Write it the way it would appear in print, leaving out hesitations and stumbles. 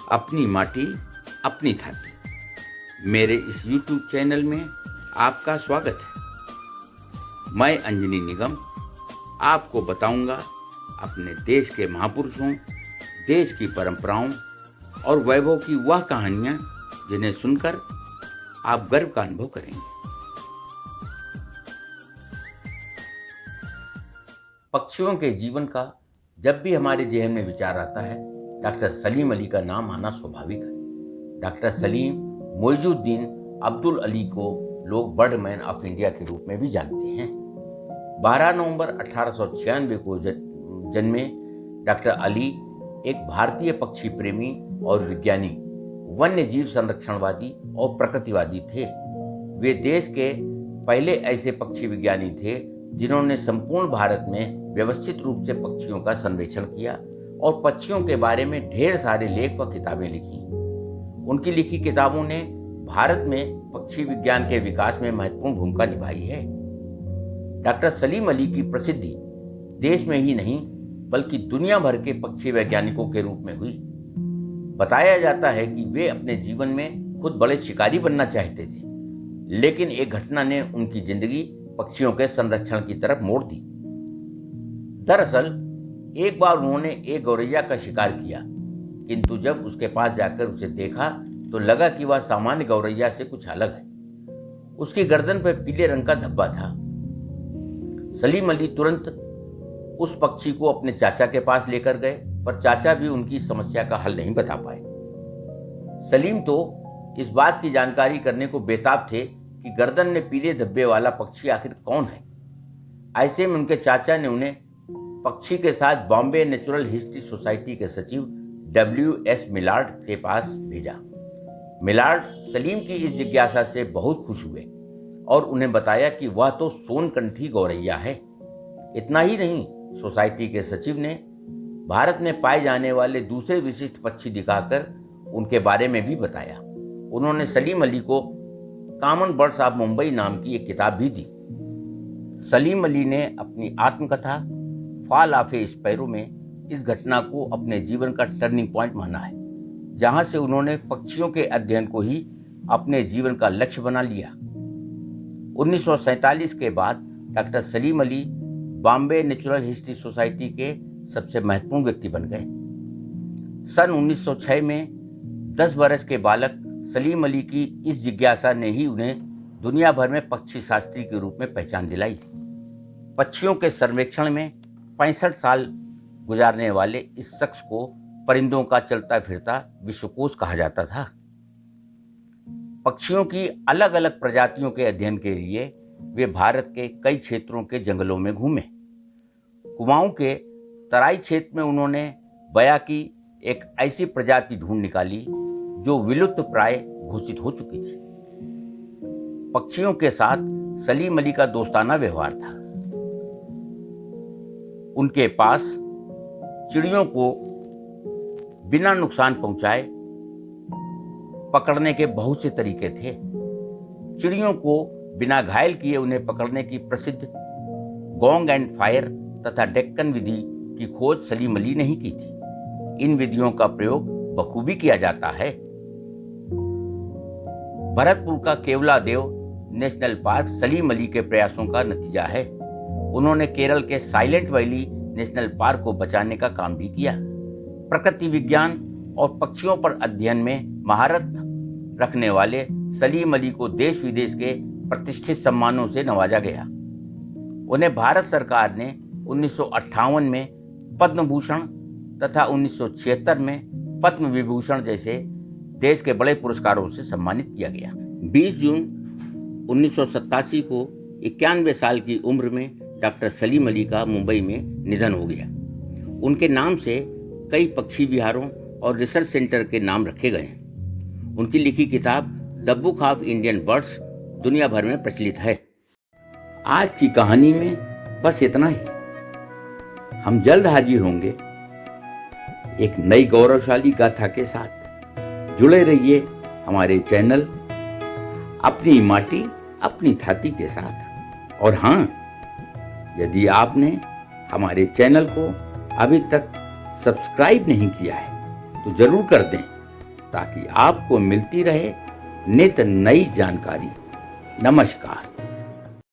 अपनी माटी अपनी थाती। मेरे इस YouTube चैनल में आपका स्वागत है। मैं अंजनी निगम आपको बताऊंगा अपने देश के महापुरुषों, देश की परंपराओं और वैभव की वह कहानियां जिन्हें सुनकर आप गर्व का अनुभव करेंगे। पक्षियों के जीवन का जब भी हमारे जेहन में विचार आता है, डॉक्टर सलीम अली का नाम आना स्वाभाविक है। डॉक्टर सलीम मोइजुद्दीन अब्दुल अली को लोग बर्डमैन ऑफ इंडिया के रूप में भी जानते हैं। 12 नवंबर 1896 को जन्मे डॉक्टर अली एक भारतीय पक्षी प्रेमी और विज्ञानी, वन्य जीव संरक्षणवादी और प्रकृतिवादी थे। वे देश के पहले ऐसे पक्षी विज्ञानी थे जिन्होंने संपूर्ण भारत में व्यवस्थित रूप से पक्षियों का सर्वेक्षण किया और पक्षियों के बारे में ढेर सारे लेख व किताबें लिखी। उनकी लिखी किताबों ने भारत में पक्षी विज्ञान के विकास में महत्वपूर्ण भूमिका निभाई है। डॉक्टर सलीम अली की प्रसिद्धि देश में ही नहीं बल्कि दुनिया भर के पक्षी वैज्ञानिकों के रूप में हुई। बताया जाता है कि वे अपने जीवन में खुद बड़े शिकारी बनना चाहते थे, लेकिन एक घटना ने उनकी जिंदगी पक्षियों के संरक्षण की तरफ मोड़ दी। दरअसल एक बार उन्होंने एक गौरैया का शिकार किया, किंतु जब उसके पास जाकर उसे देखा तो लगा कि वह सामान्य गौरैया से कुछ अलग है। उसकी गर्दन पर पीले रंग का धब्बा था। सलीम अली तुरंत उस पक्षी को अपने चाचा के पास लेकर गए, पर चाचा भी उनकी समस्या का हल नहीं बता पाए। सलीम तो इस बात की जानकारी करने को बेताब थे कि गर्दन में पीले धब्बे वाला पक्षी आखिर कौन है। ऐसे में उनके चाचा ने उन्हें पक्षी के साथ बॉम्बे नेचुरल हिस्ट्री सोसाइटी के सचिव W.S. मिलार्ड के पास भेजा। मिलार्ड सलीम की इस जिज्ञासा से बहुत खुश हुए और उन्हें बताया कि वह तो सोनकंठी गौरैया है। इतना ही नहीं, सोसाइटी के सचिव ने भारत में पाए जाने वाले दूसरे विशिष्ट पक्षी दिखाकर उनके बारे में भी बताया। उन्होंने सलीम अली को कॉमन बर्ड्स ऑफ मुंबई नाम की एक किताब भी दी। सलीम अली ने अपनी आत्मकथा फॉल ऑफ ए स्पैरो में इस घटना को अपने जीवन का टर्निंग पॉइंट माना है, जहां से उन्होंने पक्षियों के अध्ययन को ही अपने जीवन का लक्ष्य बना लिया। 1947 के बाद doctor Salim Ali Bombay natural history society के सबसे महत्वपूर्ण व्यक्ति बन गए। सन 1906 में 10 वर्ष के बालक सलीम अली की इस जिज्ञासा ने ही उन्हें दुनिया भर में पक्षी शास्त्री के रूप में पहचान दिलाई। पक्षियों के सर्वेक्षण में 65 साल गुजारने वाले इस शख्स को परिंदों का चलता फिरता विश्वकोश कहा जाता था। पक्षियों की अलग अलग प्रजातियों के अध्ययन के लिए वे भारत के कई क्षेत्रों के जंगलों में घूमे। कुमाऊं के तराई क्षेत्र में उन्होंने बया की एक ऐसी प्रजाति ढूंढ निकाली जो विलुप्त प्राय घोषित हो चुकी थी। पक्षियों के साथ सलीम अली का दोस्ताना व्यवहार था। उनके पास चिड़ियों को बिना नुकसान पहुंचाए पकड़ने के बहुत से तरीके थे। चिड़ियों को बिना घायल किए उन्हें पकड़ने की प्रसिद्ध गोंग एंड फायर तथा डेक्कन विधि की खोज सलीम अली ने ही की थी। इन विधियों का प्रयोग बखूबी किया जाता है। भरतपुर का केवला देव नेशनल पार्क सलीम अली के प्रयासों का नतीजा है। उन्होंने केरल के साइलेंट वैली नेशनल पार्क को बचाने का काम भी किया। प्रकृति विज्ञान और पक्षियों पर अध्ययन में महारत रखने वाले सलीम अली को देश विदेश के प्रतिष्ठित सम्मानों से नवाजा गया। उन्हें भारत सरकार ने 1958 में पद्म भूषण तथा 1976 में पद्म विभूषण जैसे देश के बड़े पुरस्कारों से सम्मानित किया गया। 20 जून 1987 को 91 साल की उम्र में डॉक्टर सलीम अली का मुंबई में निधन हो गया। उनके नाम से कई पक्षी विहारों और रिसर्च सेंटर के नाम रखे गए हैं। उनकी लिखी किताब the book of Indian birds दुनिया भर में प्रचलित है। आज की कहानी में बस इतना ही। हम जल्द हाजिर होंगे एक नई गौरवशाली गाथा के साथ। जुड़े रहिए हमारे चैनल अपनी माटी अपनी थाती के साथ। और हाँ, यदि आपने हमारे चैनल को अभी तक सब्सक्राइब नहीं किया है तो जरूर कर दें ताकि आपको मिलती रहे नित नई जानकारी। नमस्कार।